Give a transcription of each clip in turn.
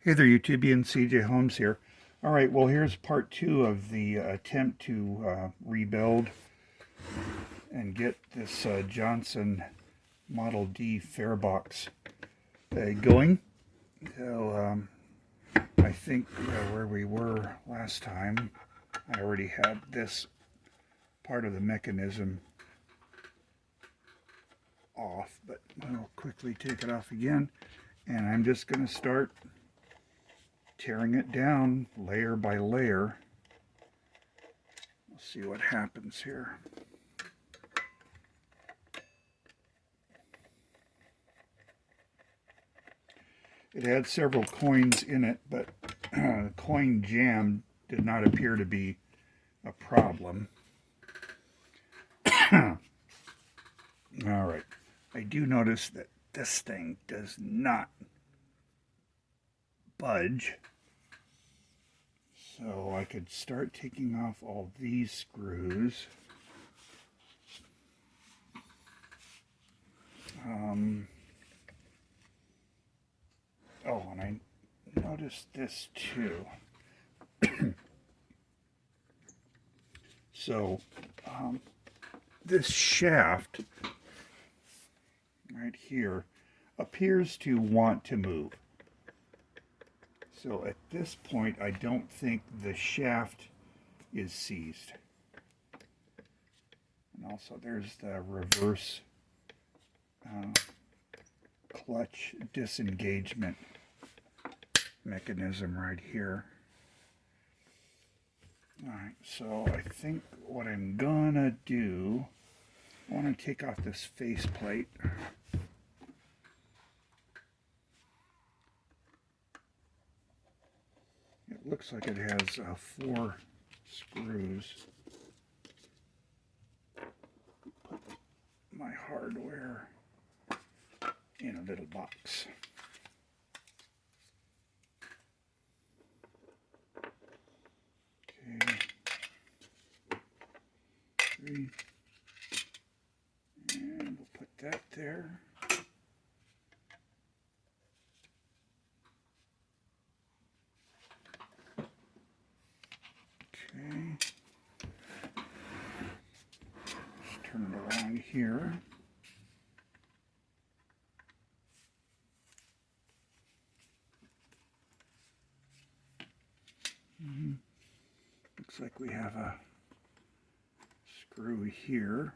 Hey there, YouTubian. CJ Holmes here. All right, well, here's part two of the attempt to rebuild and get this Johnson Model D Fairbox going. So I think where we were last time, I already had this part of the mechanism off, but I'll quickly take it off again. And I'm just going to start tearing it down layer by layer. We'll see what happens here. It had several coins in it, but the coin jam did not appear to be a problem. All right. I do notice that this thing does not budge. So I could start taking off all these screws. Oh, and I noticed this too. So this shaft right here appears to want to move. So at this point, I don't think the shaft is seized. And also there's the reverse clutch disengagement mechanism right here. Alright, so I think what I'm gonna do, I want to take off this faceplate. It looks like it has 4 screws. Put my hardware in a little box. Okay. 3. And we'll put that there. Okay. Just turn it around here. Looks like we have a screw here.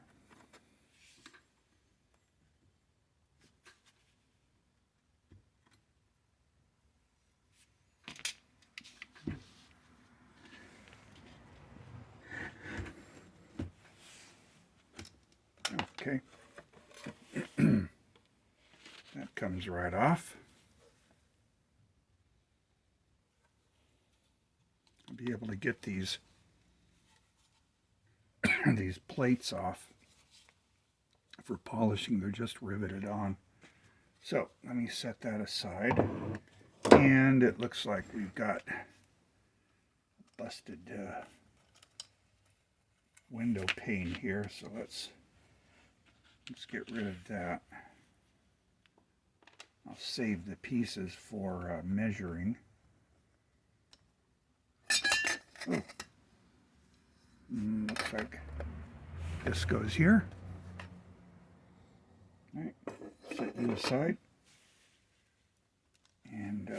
Okay. That comes right off. I'll be able to get these these plates off for polishing. They're just riveted on. So let me set that aside. And it looks like we've got busted window pane here. So let's get rid of that. I'll save the pieces for measuring. Oh. Looks like this goes here. All right, set you aside. And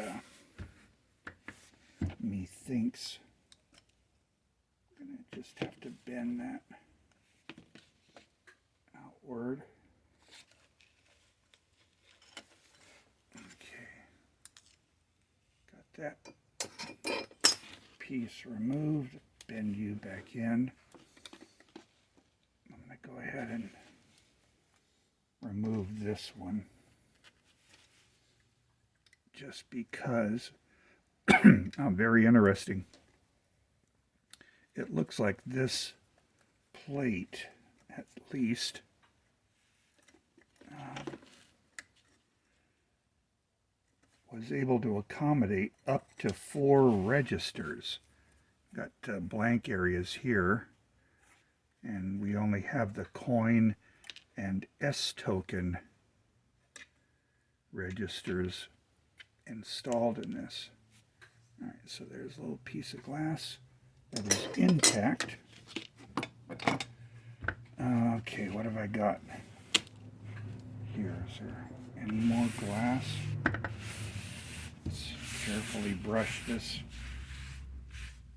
methinks I'm going to just have to bend that outward. Okay, got that piece removed. Bend you back in. I'm going to go ahead and remove this one just because very interesting. It looks like this plate, at least, was able to accommodate up to 4 registers. Got blank areas here, and we only have the coin and S token registers installed in this. All right, so there's a little piece of glass that is intact. Okay, what have I got here? Is there any more glass? Let's carefully brush this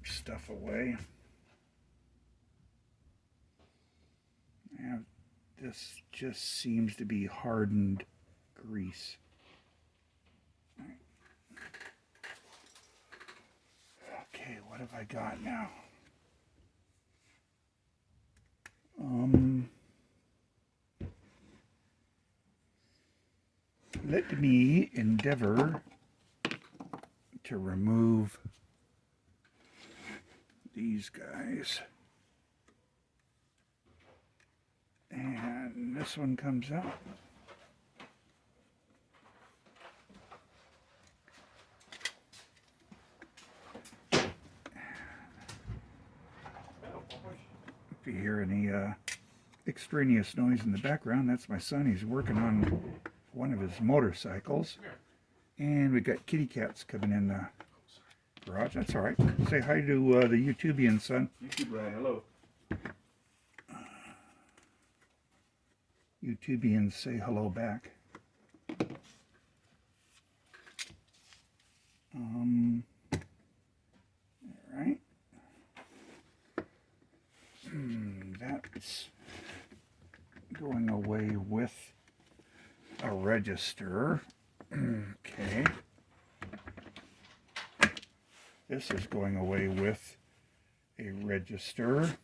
stuff away. Yeah, this just seems to be hardened grease. Okay, what have I got now? Let me endeavor to remove these guys. And this one comes out. If you hear any extraneous noise in the background, that's my son. He's working on one of his motorcycles. And we got kitty cats coming in the garage. That's all right. Say hi to the YouTubian, son. YouTube, Ryan. Hello. YouTubians say hello back. All right. That's going away with a register. Okay. This is going away with a register.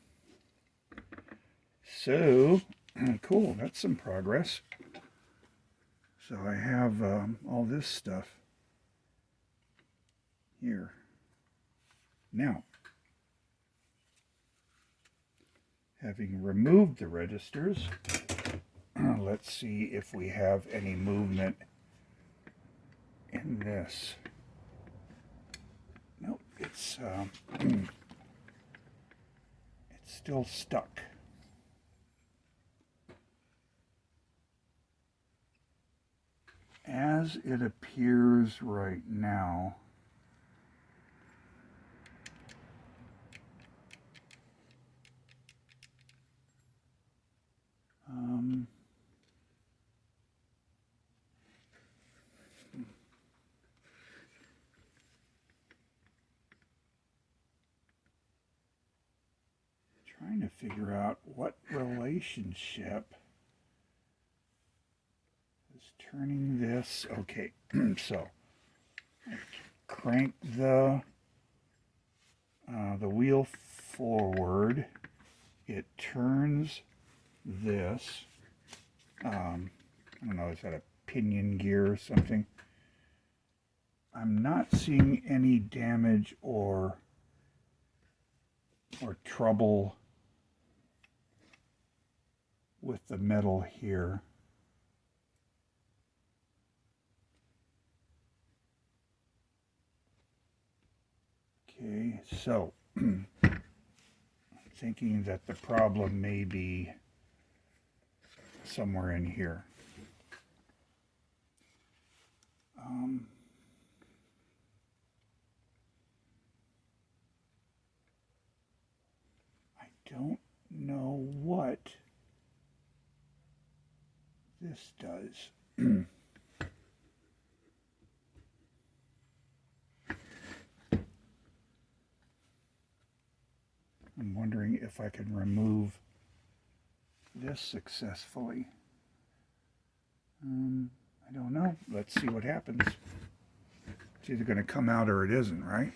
So, cool, that's some progress. So I have all this stuff here. Now, having removed the registers, let's see if we have any movement in this. Nope, it's still stuck. As it appears right now, trying to figure out what relationship is turning this. Okay, so crank the wheel forward. It turns this. I don't know, is that a pinion gear or something? I'm not seeing any damage or trouble with the metal here. Okay, so I'm thinking that the problem may be somewhere in here. I don't know what this does. I'm wondering if I can remove this successfully. I don't know. Let's see what happens. It's either going to come out or it isn't, right?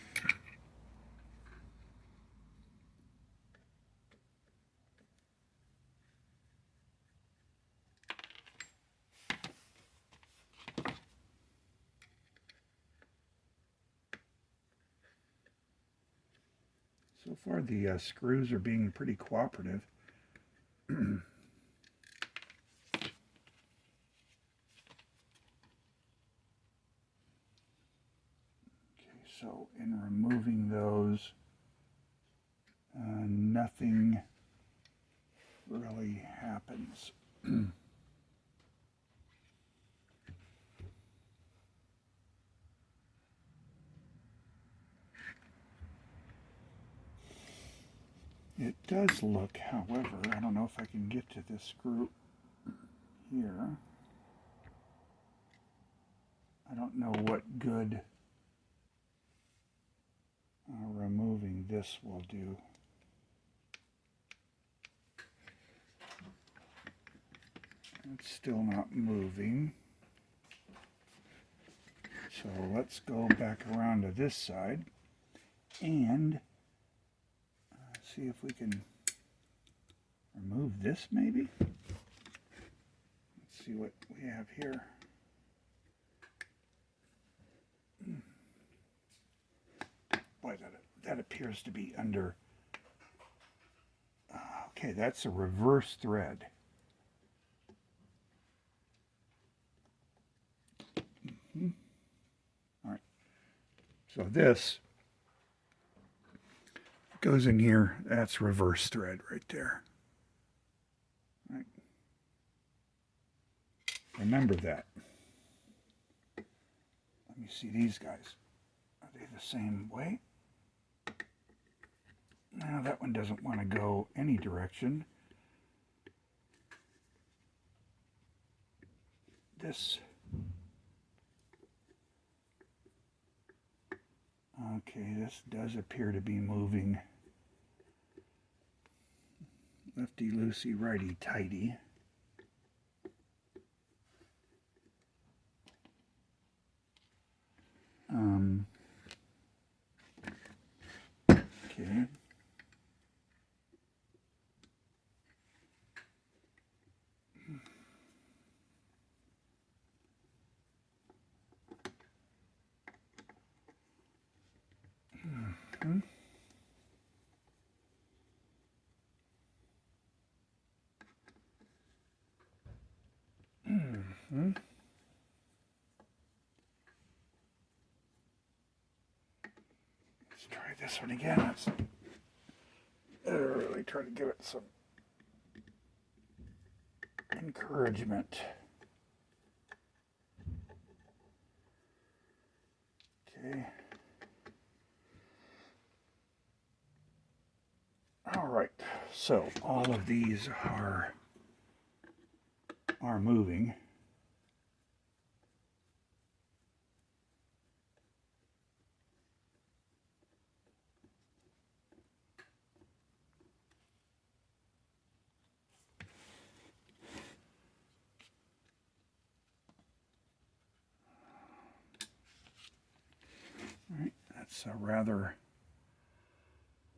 So far the screws are being pretty cooperative. Okay, so in removing those, nothing really happens. It does look, however, I don't know if I can get to this screw here. I don't know what good removing this will do. It's still not moving. So let's go back around to this side and see if we can remove this maybe. Let's see what we have here. Boy, that appears to be under. Okay, that's a reverse thread. All right. So this goes in here. That's reverse thread right there. All right. Remember that. Let me see these guys. Are they the same way? Now that one doesn't want to go any direction. This. Okay, this does appear to be moving. Lefty loosey, righty tighty. Okay. Let's try this one again. Let's really try to give it some encouragement. Okay. All right. So all of these are moving. All right. That's a rather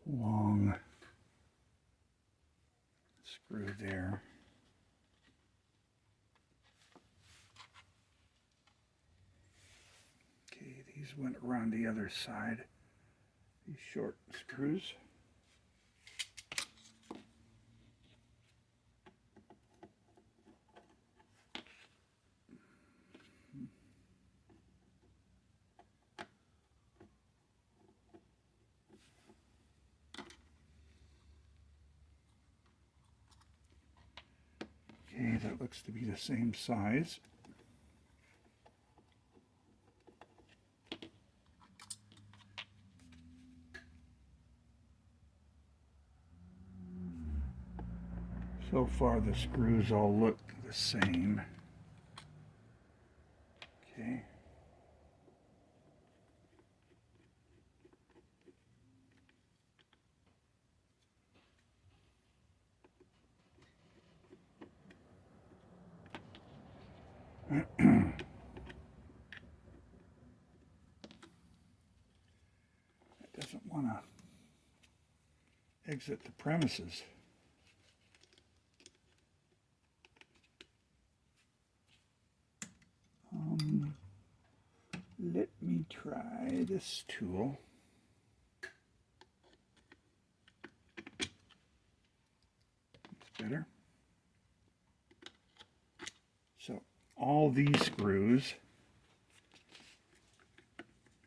long screw there. Okay, these went around the other side. These short screws. Okay, that looks to be the same size. So far the screws all look the same. Okay. It doesn't want to exit the premises. Let me try this tool. It's better. So all these screws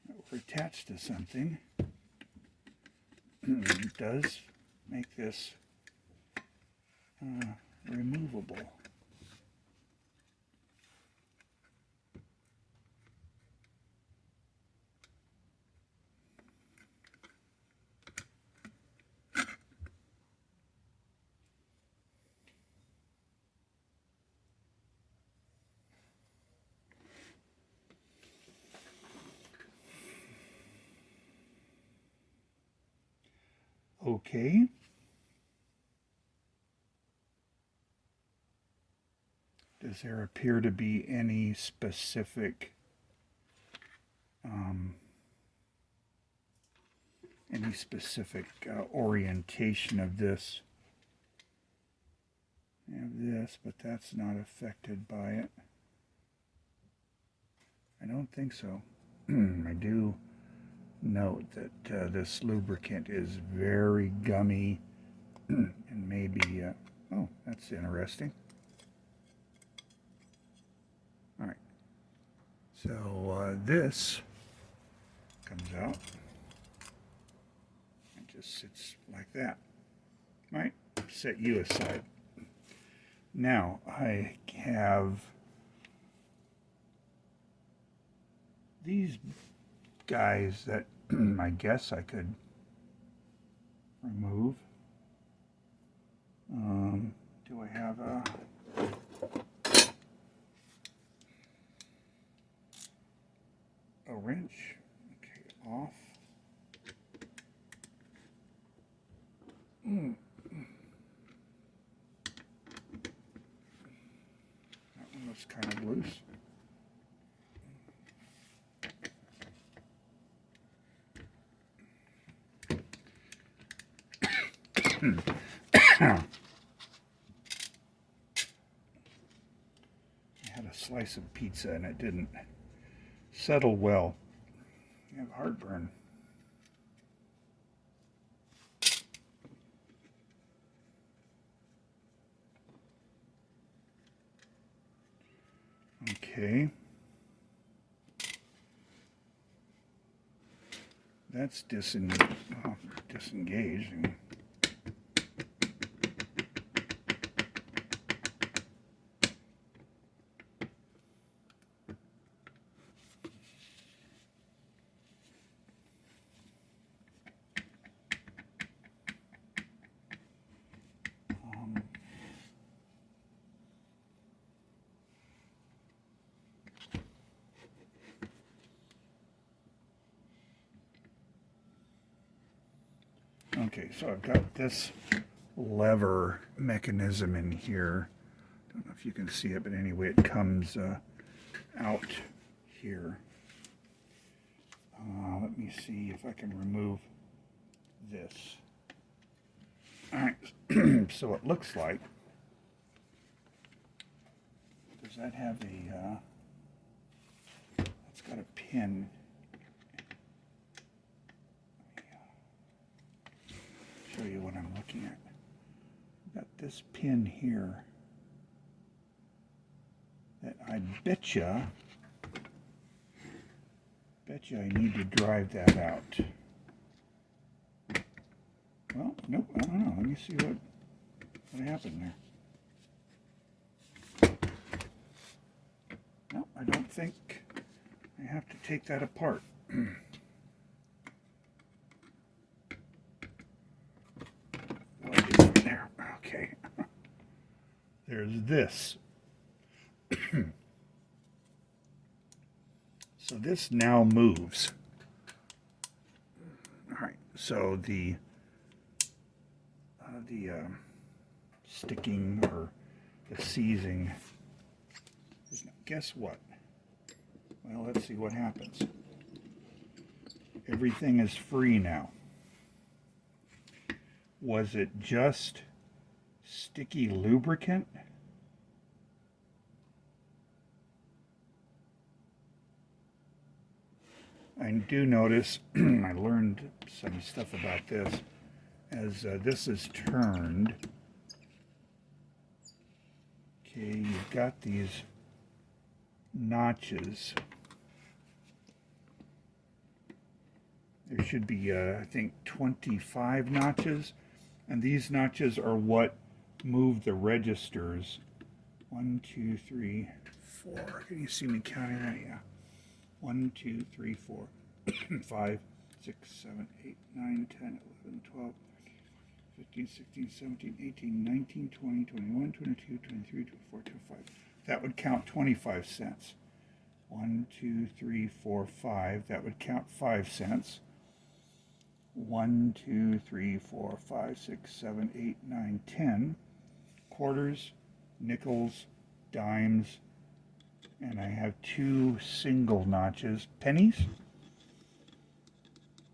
that were attached to something does make this removable. Okay. Does there appear to be any specific orientation of this? I have this, but that's not affected by it. I don't think so. I do note that this lubricant is very gummy and maybe, oh, that's interesting. All right. So this comes out and just sits like that. All right, set you aside. Now I have these guys that I guess I could remove. Do I have a wrench? Okay, off. That one looks kind of loose. I had a slice of pizza and it didn't settle well. I have heartburn. Okay. That's disengaged. Okay, so I've got this lever mechanism in here. Don't know if you can see it, but anyway, it comes out here. Let me see if I can remove this. All right, so it looks like, does that have a, it's got a pin. Show you what I'm looking at. I've got this pin here that I betcha I need to drive that out. Well, nope, I don't know. Let me see what happened there. No, I don't think I have to take that apart. There, okay. There's this. So this now moves. All right, so the sticking or the seizing is, guess what? Well, let's see what happens. Everything is free now. Was it just sticky lubricant? I do notice, I learned some stuff about this, as this is turned. Okay, you've got these notches. There should be, I think, 25 notches, and these notches are what move the registers. 1, 2, 3, 4. Can you see me counting that? Yeah. 1, 2, 3, 4, 5, 6, 7, 8, 9, 10, 11, 12, 15, 16, 17, 18, 19, 20, 21, 22, 23, 24, 25. That would count 25 cents. 1, 2, 3, 4, 5. That would count 5 cents. 1, 2, 3, 4, 5, 6, 7, 8, 9, 10 quarters, nickels, dimes, and I have 2 single notches. Pennies?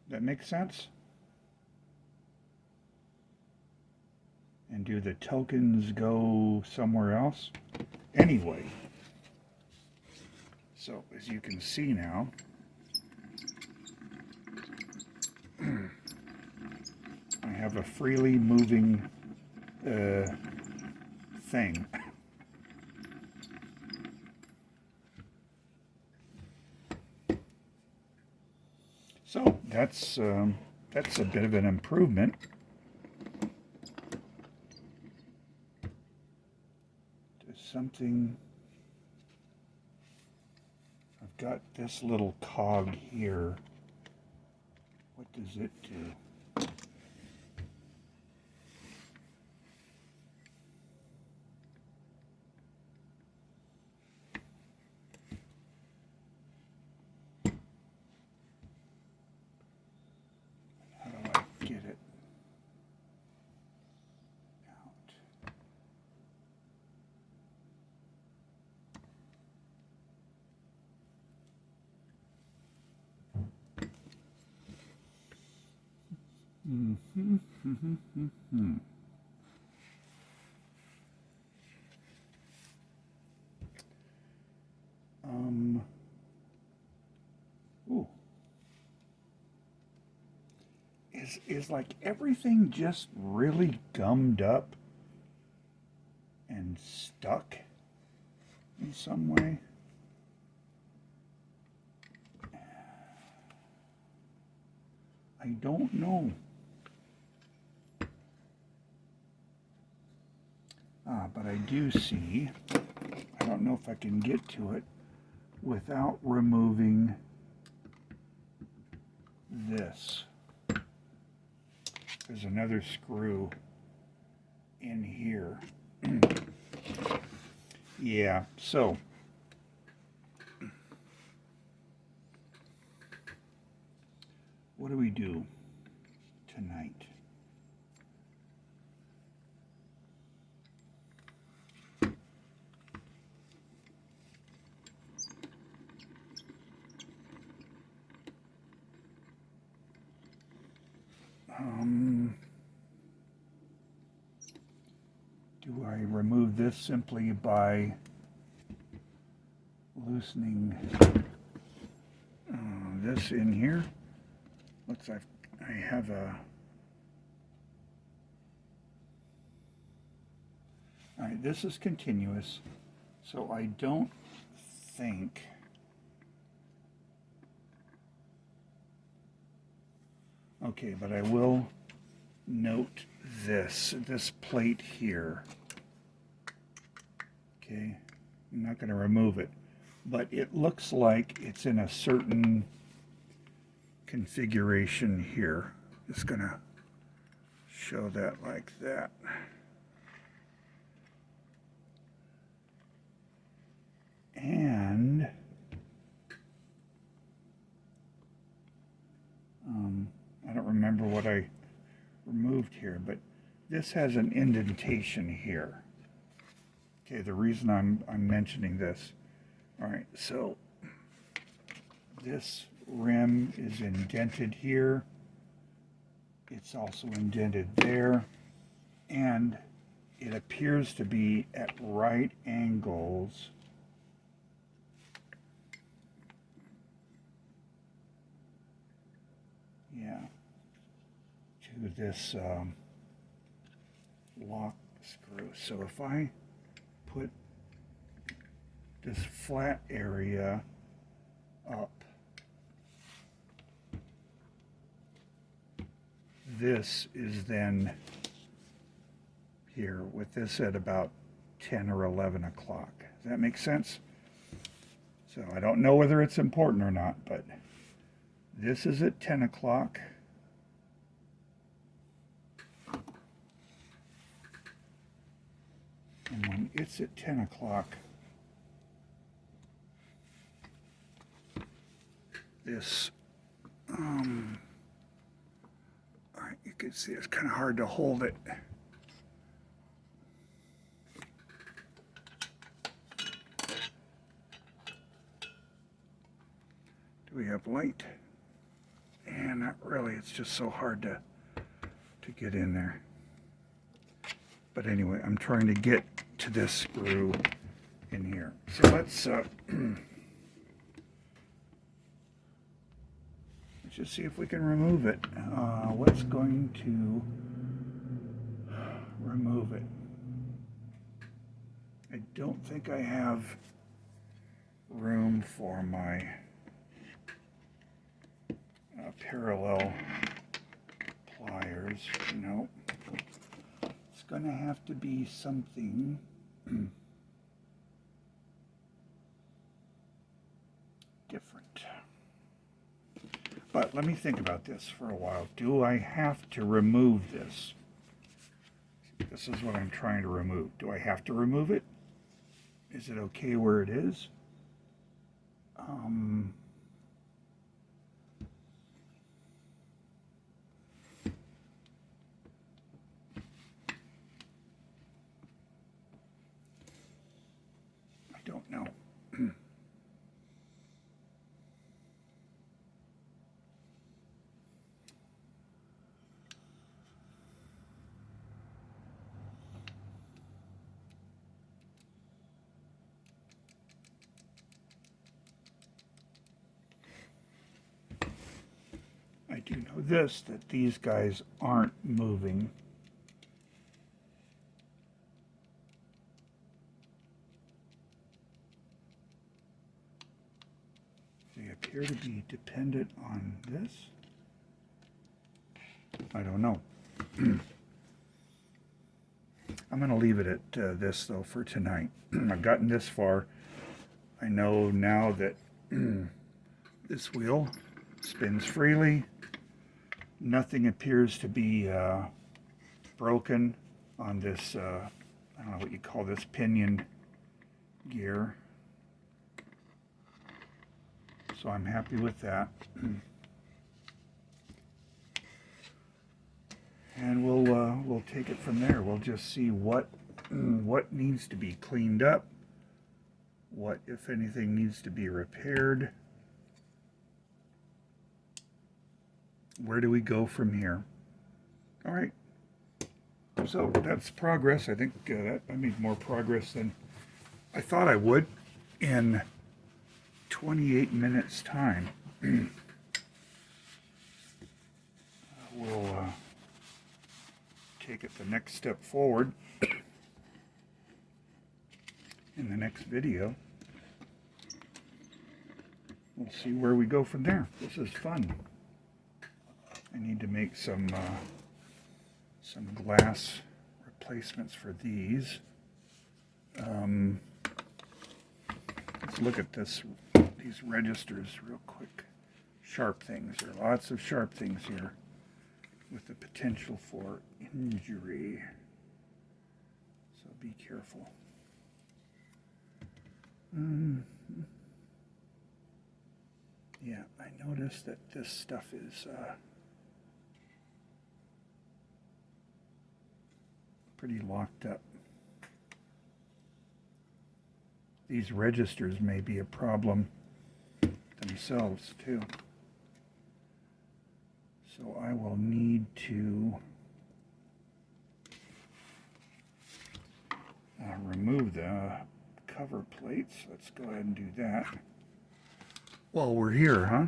That makes sense? And do the tokens go somewhere else? Anyway, so as you can see now, I have a freely moving thing. So that's a bit of an improvement. Something. I've got this little cog here. What does it do? How do I get it out? Ooh. Is like everything just really gummed up and stuck in some way? I don't know. But I do see, I don't know if I can get to it without removing this. There's another screw in here. Yeah, so what do we do tonight? Do I remove this simply by loosening this in here? Looks like I have a... Alright, this is continuous, so I don't think... Okay, but I will note this plate here. Okay, I'm not going to remove it, but it looks like it's in a certain configuration here. Just going to show that like that. And I don't remember what I removed here, but this has an indentation here. Okay, the reason I'm mentioning this. All right, so this rim is indented here. It's also indented there, and it appears to be at right angles to this lock screw. So if I put this flat area up, this is then here with this at about 10 or 11 o'clock. Does that make sense? So I don't know whether it's important or not, but this is at 10 o'clock. And when it's at 10 o'clock, this can see it's kind of hard to hold it. Do we have light? And not really, it's just so hard to get in there. But anyway, I'm trying to get to this screw in here. So let's just see if we can remove it. What's going to remove it? I don't think I have room for my parallel pliers. No. It's going to have to be something different. But let me think about this for a while. Do I have to remove this? This is what I'm trying to remove. Do I have to remove it? Is it okay where it is? I don't know. I do know this, that these guys aren't moving. They appear to be dependent on this. I don't know. I'm going to leave it at this, though, for tonight. I've gotten this far. I know now that this wheel spins freely. Nothing appears to be broken on this, I don't know what you call this, pinion gear. So I'm happy with that. And we'll take it from there. We'll just see what needs to be cleaned up, what, if anything, needs to be repaired. Where do we go from here? All right. So that's progress. I think that I made more progress than I thought I would in 28 minutes time. We'll take it the next step forward in the next video. We'll see where we go from there. This is fun. I need to make some glass replacements for these. Let's look at these registers real quick. Sharp things. There are lots of sharp things here with the potential for injury. So be careful. Yeah, I noticed that this stuff is pretty locked up. These registers may be a problem themselves too. So I will need to remove the cover plates. Let's go ahead and do that while we're here, huh?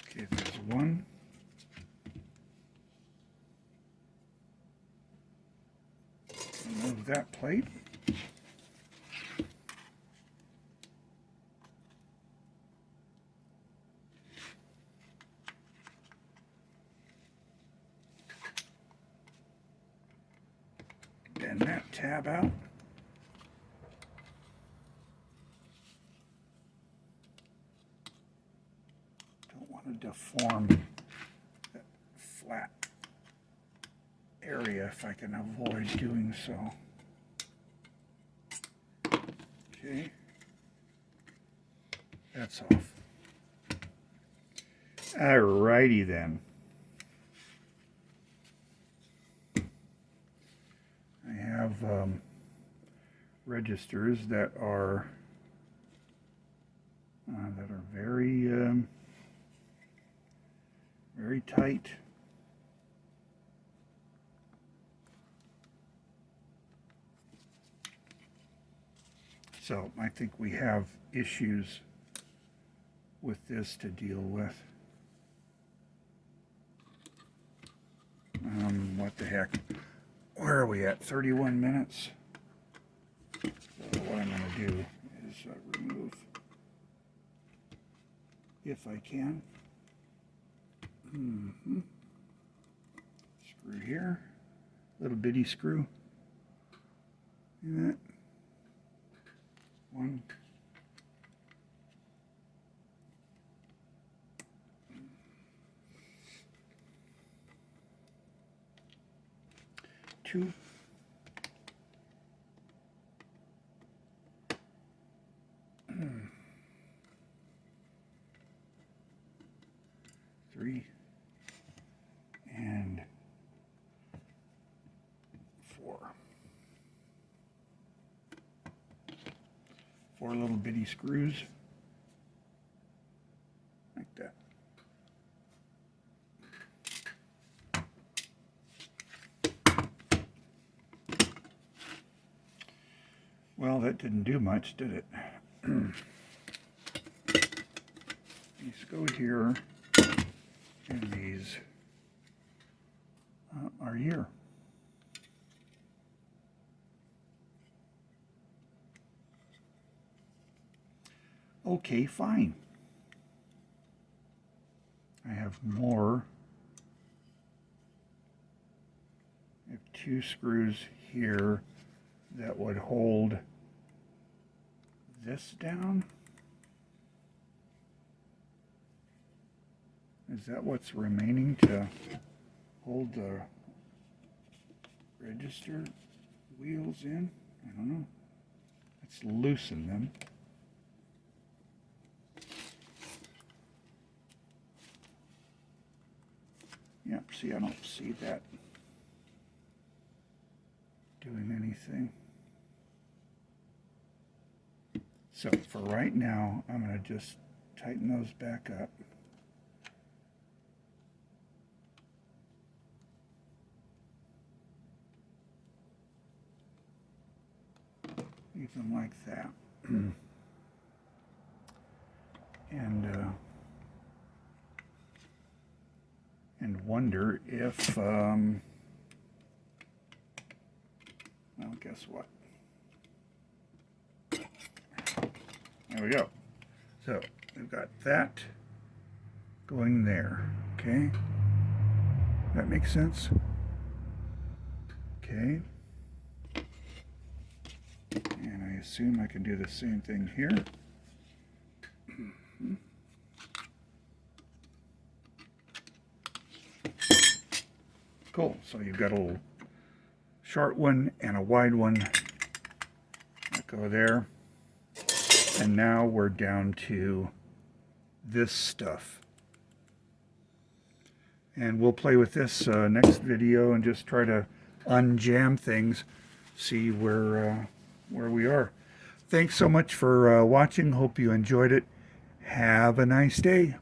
Okay, there's one. Remove that plate. Bend that tab out. deform that flat area if I can avoid doing so. Okay, that's off. Alrighty then. I have registers that are very very tight. So I think we have issues with this to deal with. What the heck? Where are we at? 31 minutes? So what I'm going to do is remove, if I can. Screw here. Little bitty screw. See that? One. Two. Three. And four. Four little bitty screws. Like that. Well, that didn't do much, did it? These go here, and these are here. Okay, fine. I have more. I have two screws here that would hold this down. Is that what's remaining to hold the register wheels in? I don't know. Let's loosen them. Yep, see, I don't see that doing anything. So for right now, I'm going to just tighten those back up. Leave them like that. And wonder if, well, guess what? There we go. So we've got that going there. Okay. That makes sense? Okay. And I assume I can do the same thing here. Cool. So you've got a little short one and a wide one that go there. And now we're down to this stuff. And we'll play with this next video and just try to unjam things, see where we are. Thanks so much for watching. Hope you enjoyed it. Have a nice day.